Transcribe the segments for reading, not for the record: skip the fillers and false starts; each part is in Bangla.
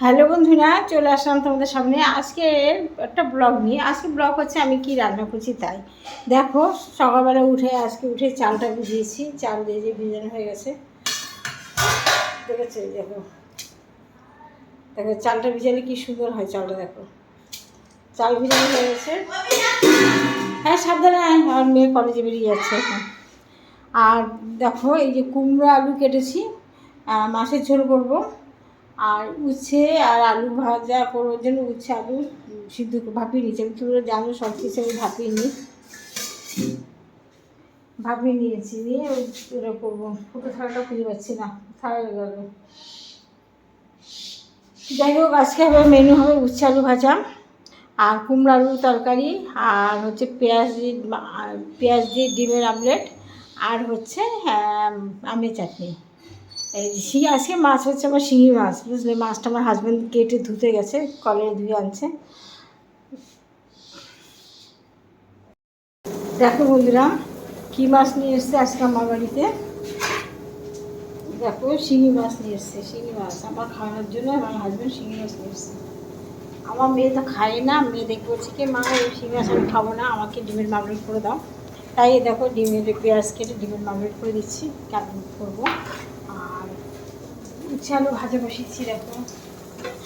হ্যালো বন্ধুরা, চলে আসলাম তোমাদের সামনে আজকে একটা ব্লগ নিয়ে। আজকে ব্লগ হচ্ছে আমি কি রান্না করছি তাই। দেখো, সকালবেলা উঠে চালটা ভিজিয়েছি। চাল দিয়ে যে ভিজানো হয়ে গেছে, দেখেছো? দেখো দেখো চালটা ভিজালে কি সুন্দর হয়। চালটা দেখো, চাল ভিজানো হয়ে গেছে। হ্যাঁ, সাবধানে। আমার মেয়ে কলেজে বেরিয়ে যাচ্ছে এখন। আর দেখো, এই যে কুমড়ো আলু কেটেছি, মাছের ঝোল করবো। আর উচ্ছে আর আলু ভাজা করার জন্য উচ্ছে আলু সিদ্ধ ভাপিয়ে নিয়েছি। আমি তোমরা জানো সব কিছু আমি ভাপিয়ে নিয়েছি। নিয়ে ওটা করবো। ফুটো থালাটা খুঁজে পাচ্ছি না, থালা গেল। যাই হোক, আজকে হবে মেনু হবে উচ্ছে আলু ভাজা আর কুমড়ো আলুর তরকারি, আর হচ্ছে পেঁয়াজ দিয়ে ডিমের আমলেট, আর হচ্ছে আমের চাটনি। আজকে মাছ হচ্ছে আমার শিঙি মাছ, বুঝলে? মাছটা আমার হাজব্যান্ড কেটে ধুতে গেছে, কলে ধুয়ে আনছে। দেখো বন্ধুরা, কী মাছ নিয়ে এসছে আজকে আমার বাড়িতে। দেখো, শিঙি মাছ নিয়ে এসছে। শিঙি মাছ আমার খাওয়ানোর জন্য আমার হাজব্যান্ড শিঙি মাছ নিয়ে এসছে। আমার মেয়ে তো খায় না। মেয়ে দেখে বলছে কি, মা এই শিঙি মাছ আমি খাবো না, আমাকে ডিমের মামলেট করে দাও। তাই দেখো, ডিমের পেঁয়াজ কেটে ডিমের মামলেট করে দিচ্ছি, কেমন করবো। আর উচ্ছে আলু ভাজা বসিয়েছি। দেখো,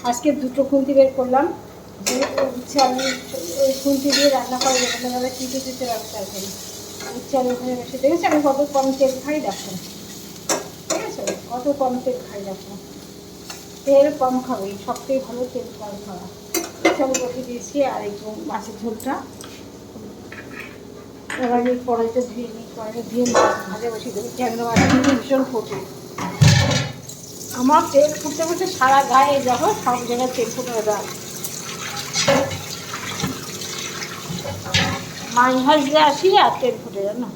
আজকে দুটো খুন্তি বের করলাম। উচ্ছে আলু ওই খুন্তি দিয়ে রান্না করা যাবে না, চিটে চিটে রান্না করি। উচ্ছে আলু ওখানে বসে দেখেছি আমি কত কম তেল খাই। দেখো, ঠিক আছে? কত কম তেল খাই। দেখো, তেল কম খাবো, সব থেকে ভালো তেল কম খাওয়া। উচ্ছে আলু বসিয়ে দিয়েছি। আর একটু মাছের ঝোলটা এবার এই কড়াইটা ধুয়ে নিই। কড়াইটা ধুয়ে মাছ ভাজা বসিয়ে দেবো। ট্যাংরা মাছ কিন্তু ভীষণ ফোটে। আমার তেল ফুটতে ফুটতে সারা গায়ে দেখো, সব জায়গায় তেল ফুটে দেয়। মাছ ভাজতে আসি আর তেল ফুটে যায় না।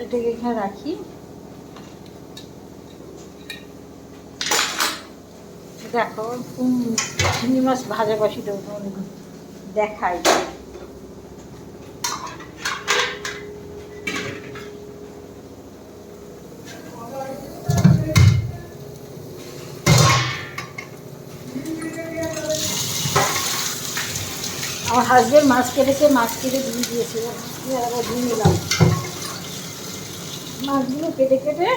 এটাকে এখানে রাখি। দেখো, চিংড়ি মাছ ভাজা বসি দেবো, দেখাই। আমার হাজব্যান্ড মাছ কেটেছে, মাছ কেটে ধুয়ে দিয়েছে। ধুয়ে নিলাম মাছগুলো কেটে কেটে।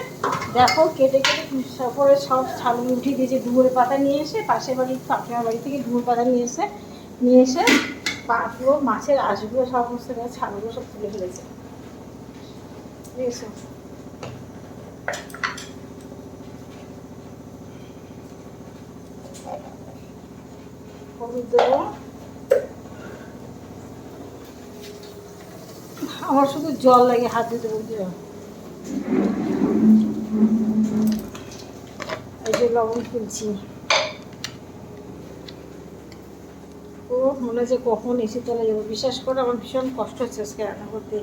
দেখো, কেটে কেটে তারপরে সব ছালগুলো উঠিয়ে দিয়েছে। ডুমুর পাতা নিয়ে এসে, পাশের বাড়ির কাকিমার বাড়ি থেকে ডুমুর পাতা নিয়ে এসে পুরো মাছের আঁশগুলো সমস্ত ছালগুলো সব তুলে ফেলেছে। বুঝেছো? হলুদ দেবো। আমার শুধু জল লাগে হাত ধুতে বলতে। এই যে লবণ তুলছি। ও মনে হচ্ছে কখন এসি তলায় যাবো। বিশ্বাস করে আমার ভীষণ কষ্ট হচ্ছে আজকে রান্না করতে।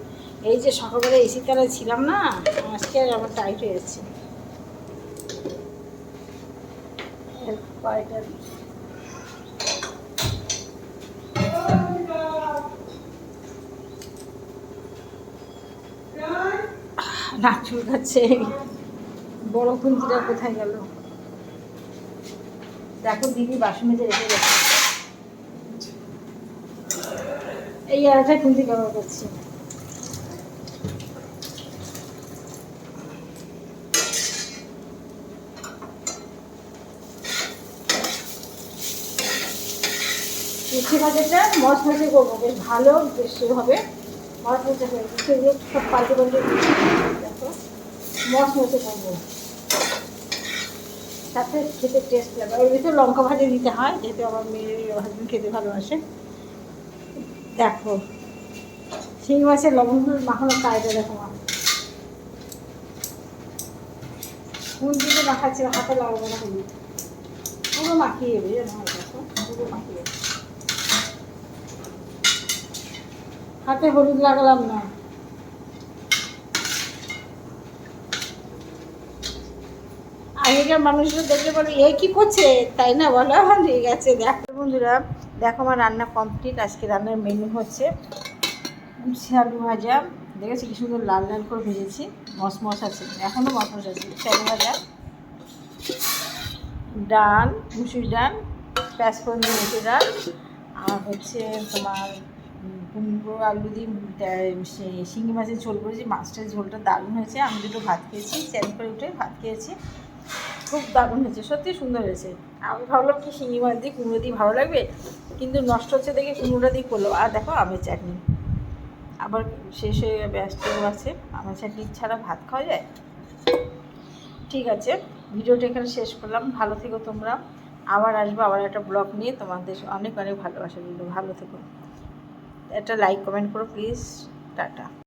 এই যে সকালবেলা এসি তলায় ছিলাম না, আজকে আর আমার টাইট হয়ে যাচ্ছে। নাক চুলকাচ্ছে। বড় খুন্তিটা কোথায় গেল? দেখো, দিদি বাসন মেজে রেখে গেছে। এই আরেকটা খুন্তি ব্যবহার করছি। উচ্ছে ভাজাটা মচমচে করবো, বেশ ভালো, বেশ হবে। মচমচে করে সব পাল্টে পাল্টে দেখো, মচমচে করবো, তাতে খেতে টেস্ট লাগবে। ওর ভিতরে লঙ্কা ভাজা দিতে হয়, যেহেতু আমার মেয়ের হাজবেন্ড খেতে ভালোবাসে। দেখো, শিঙি মাছের লবণগুলো মাখানো কায়দা দেখো। কোন দিকে মাখাচ্ছে, হাতে লাগাবো না, হলুদ পুরো মাখিয়ে যাবে। দেখো, পুরো মাখিয়ে যাবে। হাতে হলুদ লাগালাম না। আগেকার মানুষরা দেখলে বলে এ কী করছে, তাই না বলো? ঠিক আছে। দেখো বন্ধুরা, দেখো আমার রান্না কমপ্লিট। আজকে রান্নার মেনু হচ্ছে উচ্ছে আলু ভাজা। দেখেছি কি সুন্দর লাল লাল করে ভেজেছি। মশমশ আছে, এখনও মশমশ আছে। তেলে ভাজা ডাল, মুসুর ডাল, প্যাঁচফোড়ন দিয়ে মুসুর ডাল, আর হচ্ছে তোমার কুমড়ো আলু দিয়ে শিঙি মাছের ঝোল করেছি। মাছটার ঝোলটা দারুণ হয়েছে। আমি দুটো ভাত খেয়েছি, চ্যান করে উঠে ভাত খেয়েছি, খুব দারুণ হয়েছে, সত্যি সুন্দর হয়েছে। আমি ভাবলাম কি শিঙি মাছ দিয়ে কুমড়ো দিয়ে ভালো লাগবে, কিন্তু নষ্ট হচ্ছে দেখে কুমড়োটা দিয়ে করলো। আর দেখো আমের চাটনি আবার শেষ হয়ে ব্যস্তও আছে, আমের চাটনি ছাড়া ভাত খাওয়া যায়? ঠিক আছে, ভিডিওটা এখানে শেষ করলাম। ভালো থেকো তোমরা, আবার আসবো আবার একটা ব্লগ নিয়ে। তোমাদের অনেক অনেক ভালোবাসা দিল, ভালো থেকো। একটা লাইক কমেন্ট করো প্লিজ। টাটা।